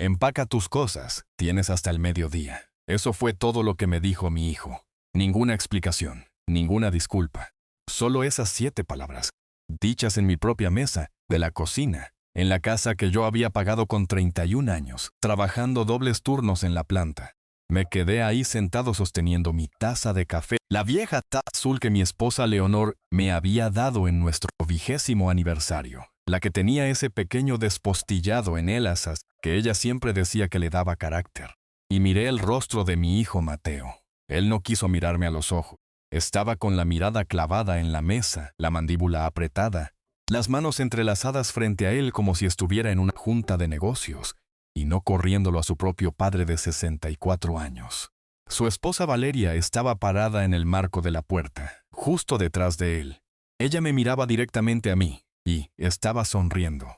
Empaca tus cosas, tienes hasta el mediodía. Eso fue todo lo que me dijo mi hijo. Ninguna explicación, ninguna disculpa. Solo esas 7 palabras, dichas en mi propia mesa, de la cocina, en la casa que yo había pagado con 31 años, trabajando dobles turnos en la planta. Me quedé ahí sentado sosteniendo mi taza de café, la vieja taza azul que mi esposa Leonor me había dado en nuestro 20º aniversario, la que tenía ese pequeño despostillado en el asas que ella siempre decía que le daba carácter. Y miré el rostro de mi hijo Mateo. Él no quiso mirarme a los ojos. Estaba con la mirada clavada en la mesa, la mandíbula apretada, las manos entrelazadas frente a él como si estuviera en una junta de negocios, y no corriéndolo a su propio padre de 64 años. Su esposa Valeria estaba parada en el marco de la puerta, justo detrás de él. Ella me miraba directamente a mí, y estaba sonriendo.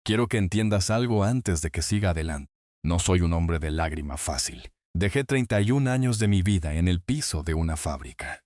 Quiero que entiendas algo antes de que siga adelante. No soy un hombre de lágrima fácil. Dejé 31 años de mi vida en el piso de una fábrica.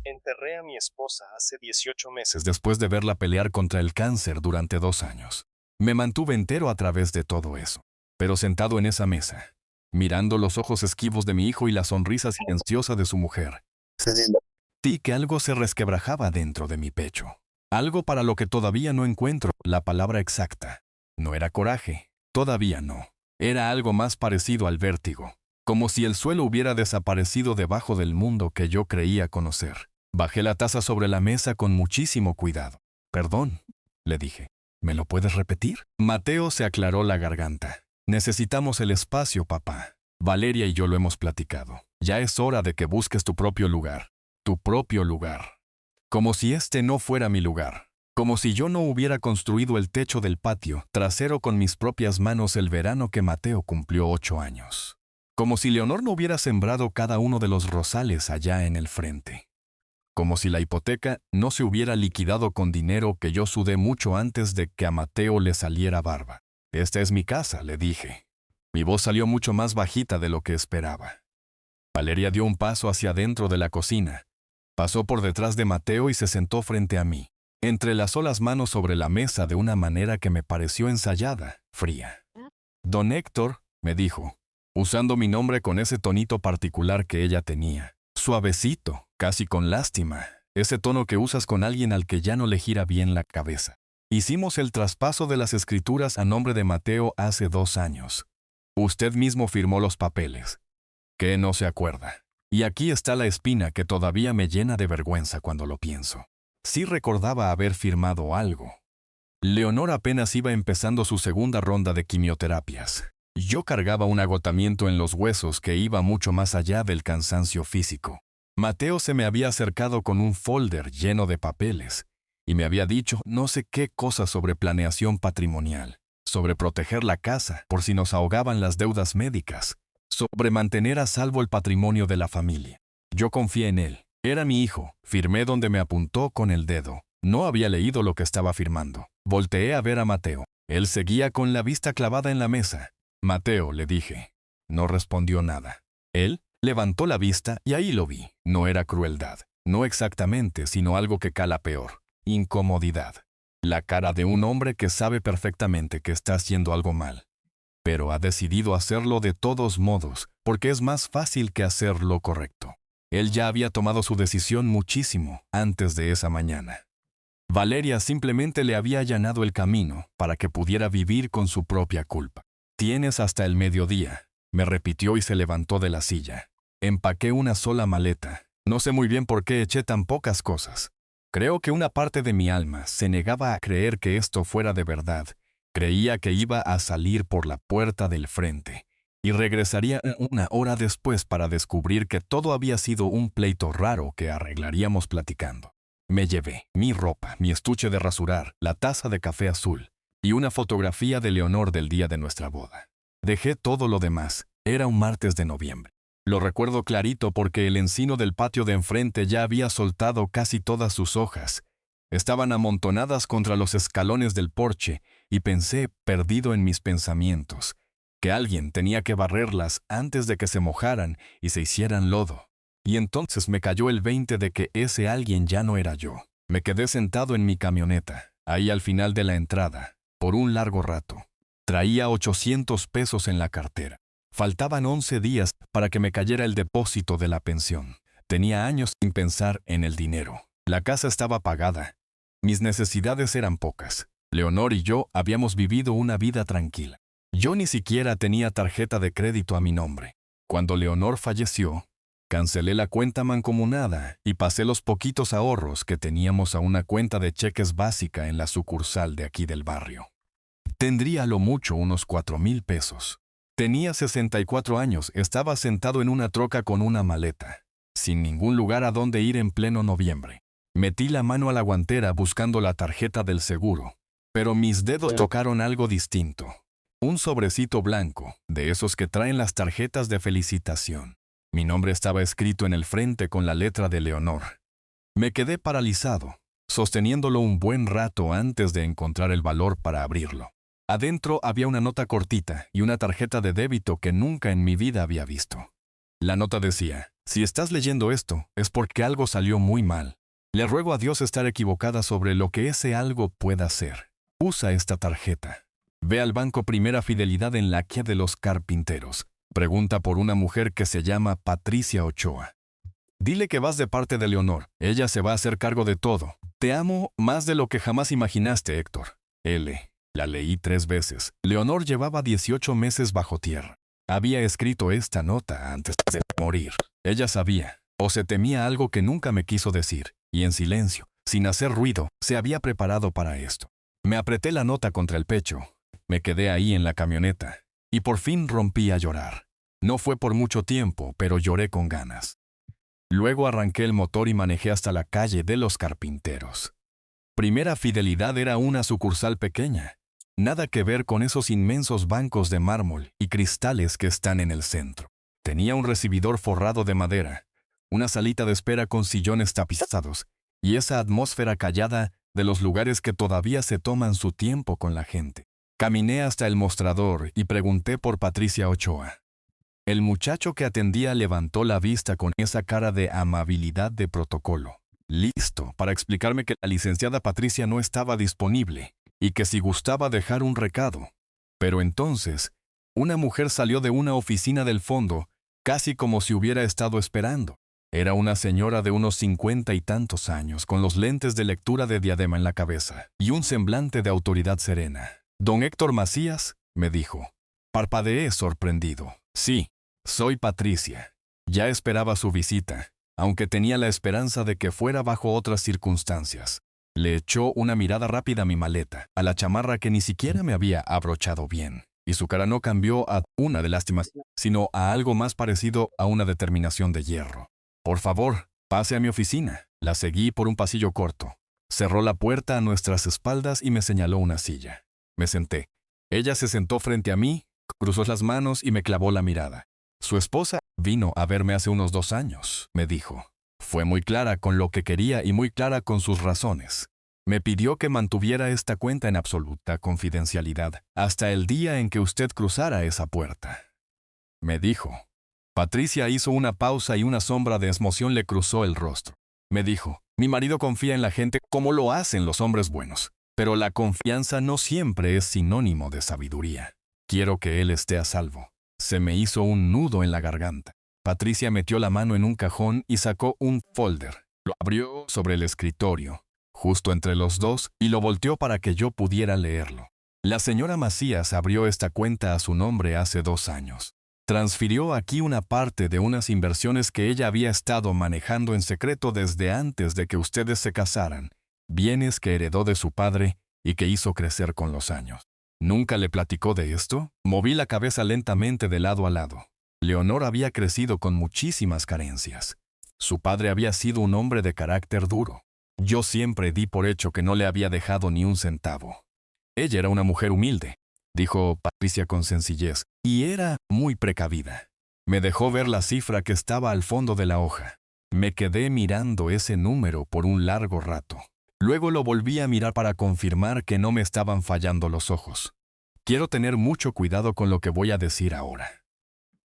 Enterré a mi esposa hace 18 meses después de verla pelear contra el cáncer durante 2 años. Me mantuve entero a través de todo eso. Pero sentado en esa mesa, mirando los ojos esquivos de mi hijo y la sonrisa silenciosa de su mujer, sentí que algo se resquebrajaba dentro de mi pecho. Algo para lo que todavía no encuentro la palabra exacta. No era coraje, todavía no. Era algo más parecido al vértigo, como si el suelo hubiera desaparecido debajo del mundo que yo creía conocer. Bajé la taza sobre la mesa con muchísimo cuidado. Perdón, le dije. ¿Me lo puedes repetir? Mateo se aclaró la garganta. Necesitamos el espacio, papá. Valeria y yo lo hemos platicado. Ya es hora de que busques tu propio lugar. Tu propio lugar. Como si este no fuera mi lugar. Como si yo no hubiera construido el techo del patio trasero con mis propias manos el verano que Mateo cumplió 8 años. Como si Leonor no hubiera sembrado cada uno de los rosales allá en el frente. Como si la hipoteca no se hubiera liquidado con dinero que yo sudé mucho antes de que a Mateo le saliera barba. Esta es mi casa, le dije. Mi voz salió mucho más bajita de lo que esperaba. Valeria dio un paso hacia adentro de la cocina. Pasó por detrás de Mateo y se sentó frente a mí. Entrelazó las manos sobre la mesa de una manera que me pareció ensayada, fría. Don Héctor, me dijo, usando mi nombre con ese tonito particular que ella tenía. Suavecito, casi con lástima, ese tono que usas con alguien al que ya no le gira bien la cabeza. Hicimos el traspaso de las escrituras a nombre de Mateo hace 2 años. Usted mismo firmó los papeles. ¿Qué no se acuerda? Y aquí está la espina que todavía me llena de vergüenza cuando lo pienso. Sí recordaba haber firmado algo. Leonor apenas iba empezando su segunda ronda de quimioterapias. Yo cargaba un agotamiento en los huesos que iba mucho más allá del cansancio físico. Mateo se me había acercado con un folder lleno de papeles y me había dicho no sé qué cosa sobre planeación patrimonial, sobre proteger la casa por si nos ahogaban las deudas médicas, sobre mantener a salvo el patrimonio de la familia. Yo confié en él. Era mi hijo. Firmé donde me apuntó con el dedo. No había leído lo que estaba firmando. Volteé a ver a Mateo. Él seguía con la vista clavada en la mesa. Mateo, le dije. No respondió nada. Él levantó la vista y ahí lo vi. No era crueldad. No exactamente, sino algo que cala peor. Incomodidad. La cara de un hombre que sabe perfectamente que está haciendo algo mal. Pero ha decidido hacerlo de todos modos, porque es más fácil que hacer lo correcto. Él ya había tomado su decisión muchísimo antes de esa mañana. Valeria simplemente le había allanado el camino para que pudiera vivir con su propia culpa. Tienes hasta el mediodía, me repitió y se levantó de la silla. Empaqué una sola maleta. No sé muy bien por qué eché tan pocas cosas. Creo que una parte de mi alma se negaba a creer que esto fuera de verdad. Creía que iba a salir por la puerta del frente y regresaría 1 hora después para descubrir que todo había sido un pleito raro que arreglaríamos platicando. Me llevé mi ropa, mi estuche de rasurar, la taza de café azul y una fotografía de Leonor del día de nuestra boda. Dejé todo lo demás. Era un martes de noviembre. Lo recuerdo clarito porque el encino del patio de enfrente ya había soltado casi todas sus hojas. Estaban amontonadas contra los escalones del porche y pensé, perdido en mis pensamientos, que alguien tenía que barrerlas antes de que se mojaran y se hicieran lodo. Y entonces me cayó el 20 de que ese alguien ya no era yo. Me quedé sentado en mi camioneta, ahí al final de la entrada, por un largo rato. Traía 800 pesos en la cartera. Faltaban 11 días para que me cayera el depósito de la pensión. Tenía años sin pensar en el dinero. La casa estaba pagada. Mis necesidades eran pocas. Leonor y yo habíamos vivido una vida tranquila. Yo ni siquiera tenía tarjeta de crédito a mi nombre. Cuando Leonor falleció, cancelé la cuenta mancomunada y pasé los poquitos ahorros que teníamos a una cuenta de cheques básica en la sucursal de aquí del barrio. Tendría a lo mucho unos 4,000 pesos. Tenía 64 años, estaba sentado en una troca con una maleta, sin ningún lugar a donde ir en pleno noviembre. Metí la mano a la guantera buscando la tarjeta del seguro, pero mis dedos tocaron algo distinto. Un sobrecito blanco, de esos que traen las tarjetas de felicitación. Mi nombre estaba escrito en el frente con la letra de Leonor. Me quedé paralizado, sosteniéndolo un buen rato antes de encontrar el valor para abrirlo. Adentro había una nota cortita y una tarjeta de débito que nunca en mi vida había visto. La nota decía: si estás leyendo esto, es porque algo salió muy mal. Le ruego a Dios estar equivocada sobre lo que ese algo pueda ser. Usa esta tarjeta. Ve al banco Primera Fidelidad en la Quia de los Carpinteros. Pregunta por una mujer que se llama Patricia Ochoa. Dile que vas de parte de Leonor. Ella se va a hacer cargo de todo. Te amo más de lo que jamás imaginaste, Héctor. L. La leí 3 veces. Leonor llevaba 18 meses bajo tierra. Había escrito esta nota antes de morir. Ella sabía, o se temía algo que nunca me quiso decir, y en silencio, sin hacer ruido, se había preparado para esto. Me apreté la nota contra el pecho. Me quedé ahí en la camioneta, y por fin rompí a llorar. No fue por mucho tiempo, pero lloré con ganas. Luego arranqué el motor y manejé hasta la calle de los Carpinteros. Primera Fidelidad era una sucursal pequeña. Nada que ver con esos inmensos bancos de mármol y cristales que están en el centro. Tenía un recibidor forrado de madera, una salita de espera con sillones tapizados y esa atmósfera callada de los lugares que todavía se toman su tiempo con la gente. Caminé hasta el mostrador y pregunté por Patricia Ochoa. El muchacho que atendía levantó la vista con esa cara de amabilidad de protocolo, listo para explicarme que la licenciada Patricia no estaba disponible y que si gustaba dejar un recado. Pero entonces, una mujer salió de una oficina del fondo, casi como si hubiera estado esperando. Era una señora de unos 50 y tantos años, con los lentes de lectura de diadema en la cabeza y un semblante de autoridad serena. «Don Héctor Macías», me dijo. Parpadeé sorprendido. «Sí, soy Patricia. Ya esperaba su visita, aunque tenía la esperanza de que fuera bajo otras circunstancias». Le echó una mirada rápida a mi maleta, a la chamarra que ni siquiera me había abrochado bien, y su cara no cambió a una de lástimas, sino a algo más parecido a una determinación de hierro. «Por favor, pase a mi oficina». La seguí por un pasillo corto. Cerró la puerta a nuestras espaldas y me señaló una silla. Me senté. Ella se sentó frente a mí, cruzó las manos y me clavó la mirada. «Su esposa vino a verme hace unos 2 años», me dijo. Fue muy clara con lo que quería y muy clara con sus razones. Me pidió que mantuviera esta cuenta en absoluta confidencialidad hasta el día en que usted cruzara esa puerta. Me dijo. Patricia hizo una pausa y una sombra de emoción le cruzó el rostro. Me dijo: «Mi marido confía en la gente como lo hacen los hombres buenos, pero la confianza no siempre es sinónimo de sabiduría. Quiero que él esté a salvo». Se me hizo un nudo en la garganta. Patricia metió la mano en un cajón y sacó un folder. Lo abrió sobre el escritorio, justo entre los dos, y lo volteó para que yo pudiera leerlo. La señora Macías abrió esta cuenta a su nombre hace 2 años. Transfirió aquí una parte de unas inversiones que ella había estado manejando en secreto desde antes de que ustedes se casaran, bienes que heredó de su padre y que hizo crecer con los años. ¿Nunca le platicó de esto? Moví la cabeza lentamente de lado a lado. Leonor había crecido con muchísimas carencias. Su padre había sido un hombre de carácter duro. Yo siempre di por hecho que no le había dejado ni un centavo. Ella era una mujer humilde, dijo Patricia con sencillez, y era muy precavida. Me dejó ver la cifra que estaba al fondo de la hoja. Me quedé mirando ese número por un largo rato. Luego lo volví a mirar para confirmar que no me estaban fallando los ojos. Quiero tener mucho cuidado con lo que voy a decir ahora.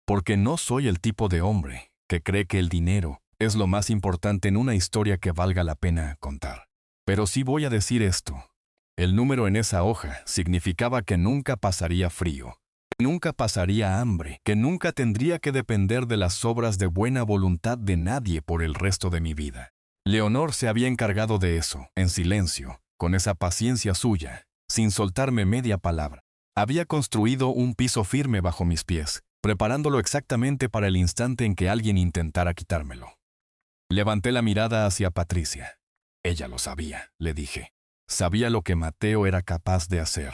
Porque no soy el tipo de hombre que cree que el dinero es lo más importante en una historia que valga la pena contar. Pero sí voy a decir esto. El número en esa hoja significaba que nunca pasaría frío, que nunca pasaría hambre, que nunca tendría que depender de las obras de buena voluntad de nadie por el resto de mi vida. Leonor se había encargado de eso, en silencio, con esa paciencia suya, sin soltarme media palabra. Había construido un piso firme bajo mis pies, preparándolo exactamente para el instante en que alguien intentara quitármelo. Levanté la mirada hacia Patricia. Ella lo sabía, le dije. Sabía lo que Mateo era capaz de hacer.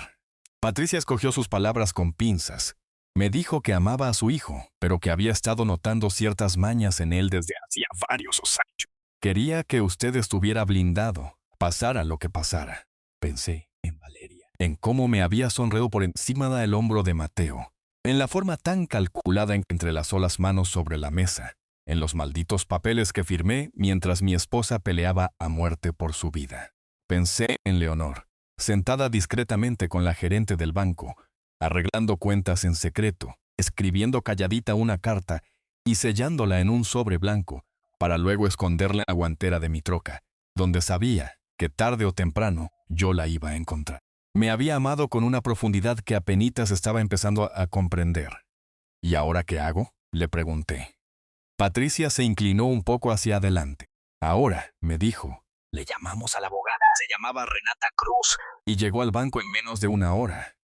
Patricia escogió sus palabras con pinzas. Me dijo que amaba a su hijo, pero que había estado notando ciertas mañas en él desde hacía varios años. Quería que usted estuviera blindado, pasara lo que pasara. Pensé en Valeria, en cómo me había sonreído por encima del hombro de Mateo, en la forma tan calculada en que entrelazó las manos sobre la mesa, en los malditos papeles que firmé mientras mi esposa peleaba a muerte por su vida. Pensé en Leonor, sentada discretamente con la gerente del banco, arreglando cuentas en secreto, escribiendo calladita una carta y sellándola en un sobre blanco, para luego esconderla en la guantera de mi troca, donde sabía que tarde o temprano yo la iba a encontrar. Me había amado con una profundidad que apenitas estaba empezando a comprender. ¿Y ahora qué hago?, le pregunté. Patricia se inclinó un poco hacia adelante. Ahora, me dijo, le llamamos a la abogada, se llamaba Renata Cruz, y llegó al banco en menos de una hora.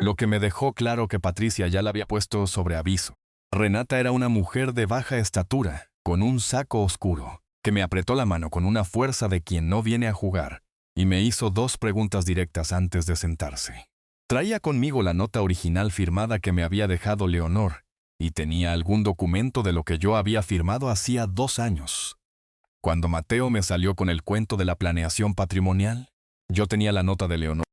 Lo que me dejó claro que Patricia ya la había puesto sobre aviso. Renata era una mujer de baja estatura, con un saco oscuro, que me apretó la mano con una fuerza de quien no viene a jugar, y me hizo 2 preguntas directas antes de sentarse. Traía conmigo la nota original firmada que me había dejado Leonor, y tenía algún documento de lo que yo había firmado hacía 2 años. Cuando Mateo me salió con el cuento de la planeación patrimonial, yo tenía la nota de Leonor,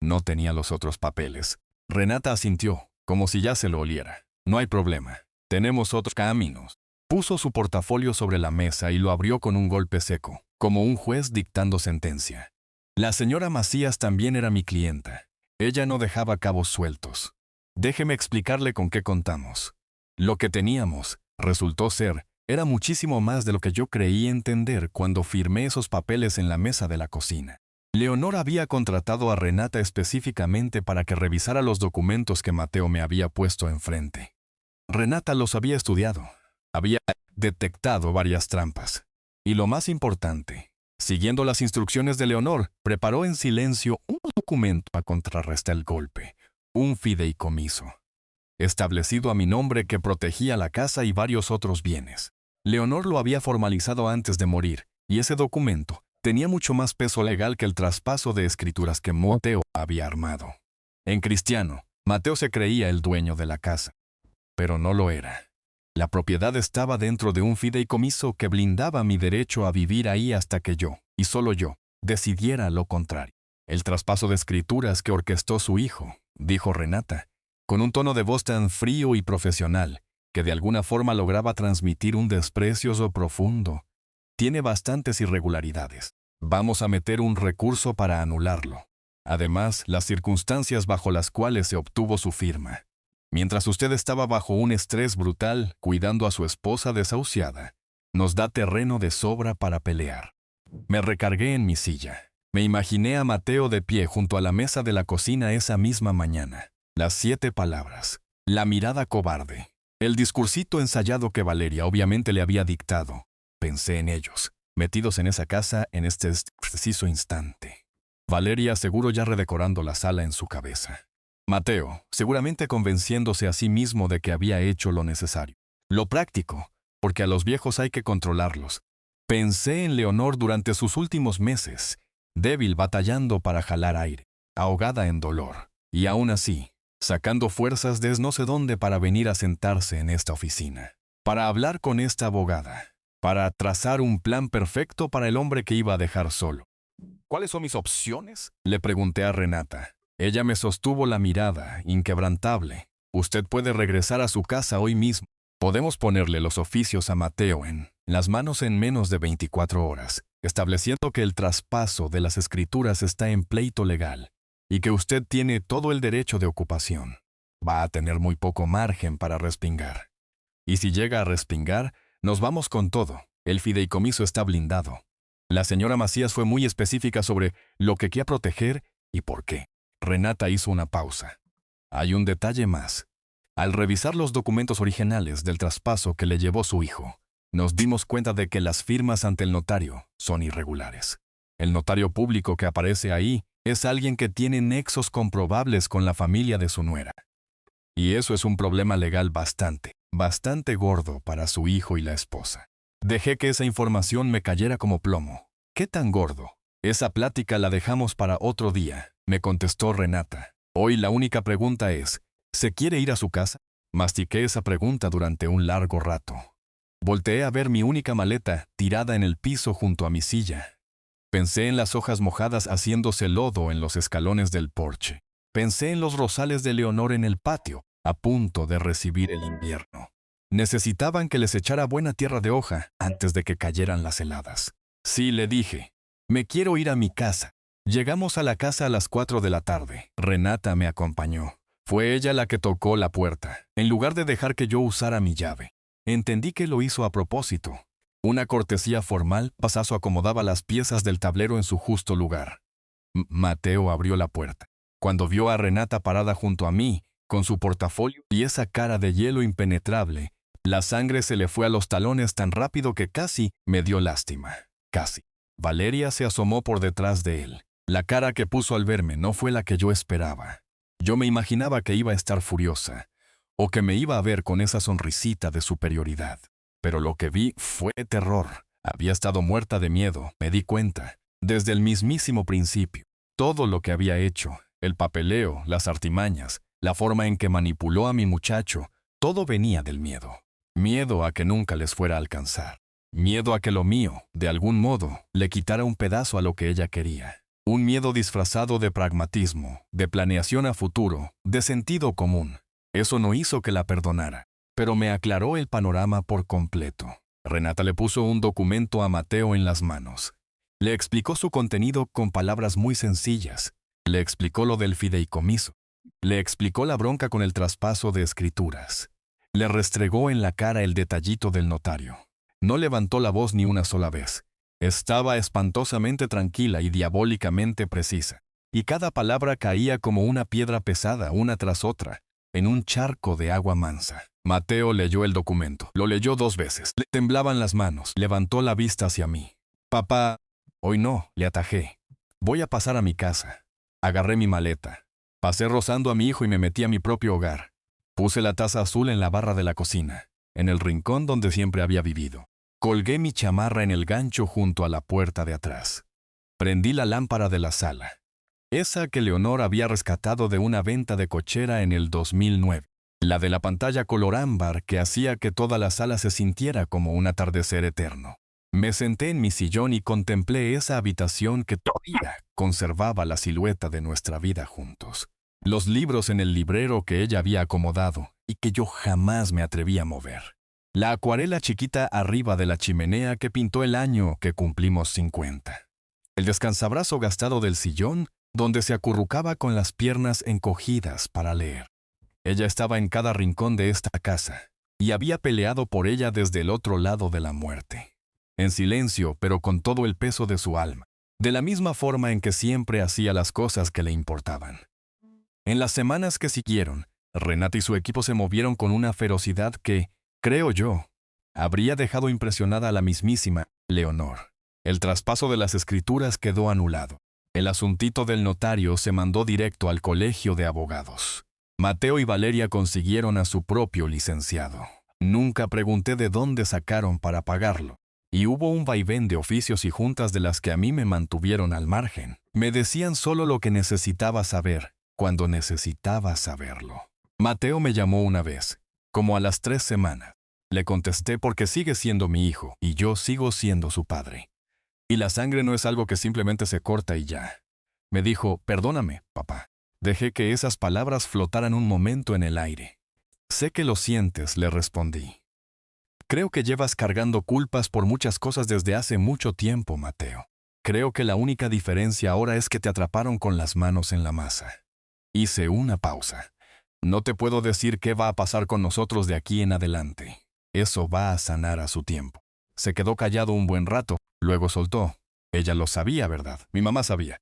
no tenía los otros papeles. Renata asintió, como si ya se lo oliera. No hay problema, tenemos otros caminos. Puso su portafolio sobre la mesa y lo abrió con un golpe seco, como un juez dictando sentencia. La señora Macías también era mi clienta. Ella no dejaba cabos sueltos. Déjeme explicarle con qué contamos. Lo que teníamos, resultó ser, era muchísimo más de lo que yo creí entender cuando firmé esos papeles en la mesa de la cocina. Leonor había contratado a Renata específicamente para que revisara los documentos que Mateo me había puesto enfrente. Renata los había estudiado. Había detectado varias trampas. Y lo más importante, siguiendo las instrucciones de Leonor, preparó en silencio un documento para contrarrestar el golpe, un fideicomiso, establecido a mi nombre que protegía la casa y varios otros bienes. Leonor lo había formalizado antes de morir, y ese documento tenía mucho más peso legal que el traspaso de escrituras que Mateo había armado. En cristiano, Mateo se creía el dueño de la casa, pero no lo era. La propiedad estaba dentro de un fideicomiso que blindaba mi derecho a vivir ahí hasta que yo, y solo yo, decidiera lo contrario. El traspaso de escrituras que orquestó su hijo, dijo Renata, con un tono de voz tan frío y profesional, que de alguna forma lograba transmitir un desprecio so profundo. Tiene bastantes irregularidades. Vamos a meter un recurso para anularlo. Además, las circunstancias bajo las cuales se obtuvo su firma. Mientras usted estaba bajo un estrés brutal, cuidando a su esposa desahuciada, nos da terreno de sobra para pelear. Me recargué en mi silla. Me imaginé a Mateo de pie junto a la mesa de la cocina esa misma mañana. Las 7 palabras. La mirada cobarde. El discursito ensayado que Valeria obviamente le había dictado. Pensé en ellos, metidos en esa casa en este preciso instante. Valeria seguro ya redecorando la sala en su cabeza. Mateo, seguramente convenciéndose a sí mismo de que había hecho lo necesario. Lo práctico, porque a los viejos hay que controlarlos. Pensé en Leonor durante sus últimos meses, débil batallando para jalar aire, ahogada en dolor, y aún así, sacando fuerzas desde no sé dónde para venir a sentarse en esta oficina, para hablar con esta abogada, para trazar un plan perfecto para el hombre que iba a dejar solo. ¿Cuáles son mis opciones?, le pregunté a Renata. Ella me sostuvo la mirada, inquebrantable. Usted puede regresar a su casa hoy mismo. Podemos ponerle los oficios a Mateo en las manos en menos de 24 horas, estableciendo que el traspaso de las escrituras está en pleito legal y que usted tiene todo el derecho de ocupación. Va a tener muy poco margen para respingar. Y si llega a respingar, nos vamos con todo. El fideicomiso está blindado. La señora Macías fue muy específica sobre lo que quería proteger ¿Y por qué? Renata hizo una pausa. Hay un detalle más. Al revisar los documentos originales del traspaso que le llevó su hijo, nos dimos cuenta de que las firmas ante el notario son irregulares. El notario público que aparece ahí es alguien que tiene nexos comprobables con la familia de su nuera. Y eso es un problema legal bastante gordo para su hijo y la esposa. Dejé que esa información me cayera como plomo. ¿Qué tan gordo? Esa plática la dejamos para otro día, me contestó Renata. Hoy la única pregunta es, ¿se quiere ir a su casa? Mastiqué esa pregunta durante un largo rato. Volteé a ver mi única maleta tirada en el piso junto a mi silla. Pensé en las hojas mojadas haciéndose lodo en los escalones del porche. Pensé en los rosales de Leonor en el patio, a punto de recibir el invierno. Necesitaban que les echara buena tierra de hoja antes de que cayeran las heladas. Sí, le dije, me quiero ir a mi casa. Llegamos a la casa a las 4 de la tarde. Renata me acompañó. Fue ella la que tocó la puerta, en lugar de dejar que yo usara mi llave. Entendí que lo hizo a propósito. Una cortesía formal, Pasazo acomodaba las piezas del tablero en su justo lugar. Mateo abrió la puerta. Cuando vio a Renata parada junto a mí, con su portafolio y esa cara de hielo impenetrable, la sangre se le fue a los talones tan rápido que casi me dio lástima. Casi. Valeria se asomó por detrás de él. La cara que puso al verme no fue la que yo esperaba. Yo me imaginaba que iba a estar furiosa, o que me iba a ver con esa sonrisita de superioridad. Pero lo que vi fue terror. Había estado muerta de miedo, me di cuenta, desde el mismísimo principio. Todo lo que había hecho, el papeleo, las artimañas, la forma en que manipuló a mi muchacho, todo venía del miedo. Miedo a que nunca les fuera a alcanzar. Miedo a que lo mío, de algún modo, le quitara un pedazo a lo que ella quería. Un miedo disfrazado de pragmatismo, de planeación a futuro, de sentido común. Eso no hizo que la perdonara, pero me aclaró el panorama por completo. Renata le puso un documento a Mateo en las manos. Le explicó su contenido con palabras muy sencillas. Le explicó lo del fideicomiso. Le explicó la bronca con el traspaso de escrituras. Le restregó en la cara el detallito del notario. No levantó la voz ni una sola vez. Estaba espantosamente tranquila y diabólicamente precisa. Y cada palabra caía como una piedra pesada una tras otra, en un charco de agua mansa. Mateo leyó el documento. Lo leyó 2 veces. Le temblaban las manos. Levantó la vista hacia mí. Papá, hoy no, le atajé. Voy a pasar a mi casa. Agarré mi maleta. Pasé rozando a mi hijo y me metí a mi propio hogar. Puse la taza azul en la barra de la cocina, en el rincón donde siempre había vivido. Colgué mi chamarra en el gancho junto a la puerta de atrás. Prendí la lámpara de la sala. Esa que Leonor había rescatado de una venta de cochera en el 2009. La de la pantalla color ámbar que hacía que toda la sala se sintiera como un atardecer eterno. Me senté en mi sillón y contemplé esa habitación que todavía conservaba la silueta de nuestra vida juntos. Los libros en el librero que ella había acomodado y que yo jamás me atreví a mover. La acuarela chiquita arriba de la chimenea que pintó el año que cumplimos 50. El descansabrazo gastado del sillón donde se acurrucaba con las piernas encogidas para leer. Ella estaba en cada rincón de esta casa y había peleado por ella desde el otro lado de la muerte. En silencio, pero con todo el peso de su alma, de la misma forma en que siempre hacía las cosas que le importaban. En las semanas que siguieron, Renata y su equipo se movieron con una ferocidad que, creo yo, habría dejado impresionada a la mismísima Leonor. El traspaso de las escrituras quedó anulado. El asuntito del notario se mandó directo al colegio de abogados. Mateo y Valeria consiguieron a su propio licenciado. Nunca pregunté de dónde sacaron para pagarlo. Y hubo un vaivén de oficios y juntas de las que a mí me mantuvieron al margen. Me decían solo lo que necesitaba saber, cuando necesitaba saberlo. Mateo me llamó una vez, como a las 3 semanas. Le contesté porque sigue siendo mi hijo y yo sigo siendo su padre. Y la sangre no es algo que simplemente se corta y ya. Me dijo, perdóname, papá. Dejé que esas palabras flotaran un momento en el aire. Sé que lo sientes, le respondí. Creo que llevas cargando culpas por muchas cosas desde hace mucho tiempo, Mateo. Creo que la única diferencia ahora es que te atraparon con las manos en la masa. Hice una pausa. No te puedo decir qué va a pasar con nosotros de aquí en adelante. Eso va a sanar a su tiempo. Se quedó callado un buen rato, luego soltó. Ella lo sabía, ¿verdad? Mi mamá sabía.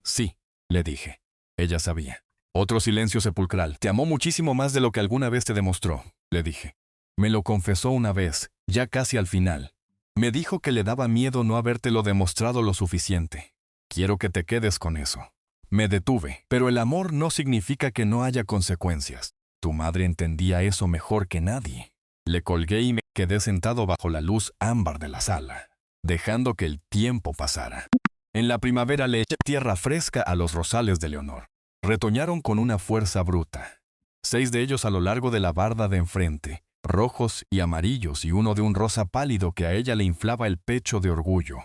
Sí, le dije. Ella sabía. Otro silencio sepulcral. Te amó muchísimo más de lo que alguna vez te demostró, le dije. Me lo confesó una vez, ya casi al final. Me dijo que le daba miedo no habértelo demostrado lo suficiente. Quiero que te quedes con eso. Me detuve, pero el amor no significa que no haya consecuencias. Tu madre entendía eso mejor que nadie. Le colgué y me quedé sentado bajo la luz ámbar de la sala, dejando que el tiempo pasara. En la primavera le eché tierra fresca a los rosales de Leonor. Retoñaron con una fuerza bruta. 6 de ellos a lo largo de la barda de enfrente, rojos y amarillos y uno de un rosa pálido que a ella le inflaba el pecho de orgullo.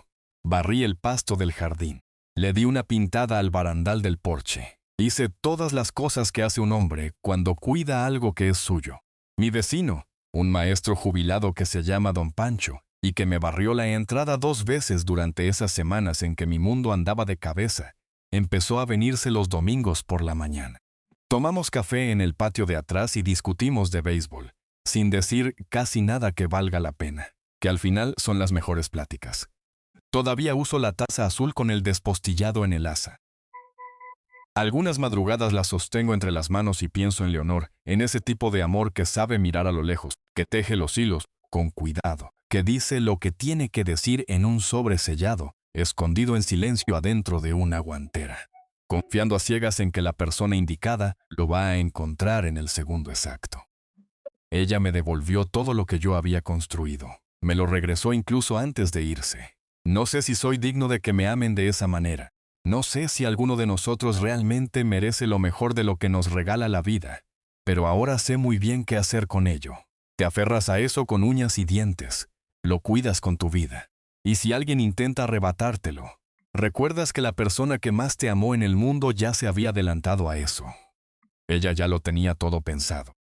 Barrí el pasto del jardín. Le di una pintada al barandal del porche. Hice todas las cosas que hace un hombre cuando cuida algo que es suyo. Mi vecino, un maestro jubilado que se llama Don Pancho, y que me barrió la entrada 2 veces durante esas semanas en que mi mundo andaba de cabeza, empezó a venirse los domingos por la mañana. Tomamos café en el patio de atrás y discutimos de béisbol, sin decir casi nada que valga la pena, que al final son las mejores pláticas. Todavía uso la taza azul con el despostillado en el asa. Algunas madrugadas la sostengo entre las manos y pienso en Leonor, en ese tipo de amor que sabe mirar a lo lejos, que teje los hilos con cuidado, que dice lo que tiene que decir en un sobre sellado, escondido en silencio adentro de una guantera, confiando a ciegas en que la persona indicada lo va a encontrar en el segundo exacto. Ella me devolvió todo lo que yo había construido. Me lo regresó incluso antes de irse. No sé si soy digno de que me amen de esa manera. No sé si alguno de nosotros realmente merece lo mejor de lo que nos regala la vida, pero ahora sé muy bien qué hacer con ello. Te aferras a eso con uñas y dientes. Lo cuidas con tu vida. Y si alguien intenta arrebatártelo, recuerdas que la persona que más te amó en el mundo ya se había adelantado a eso. Ella ya lo tenía todo pensado.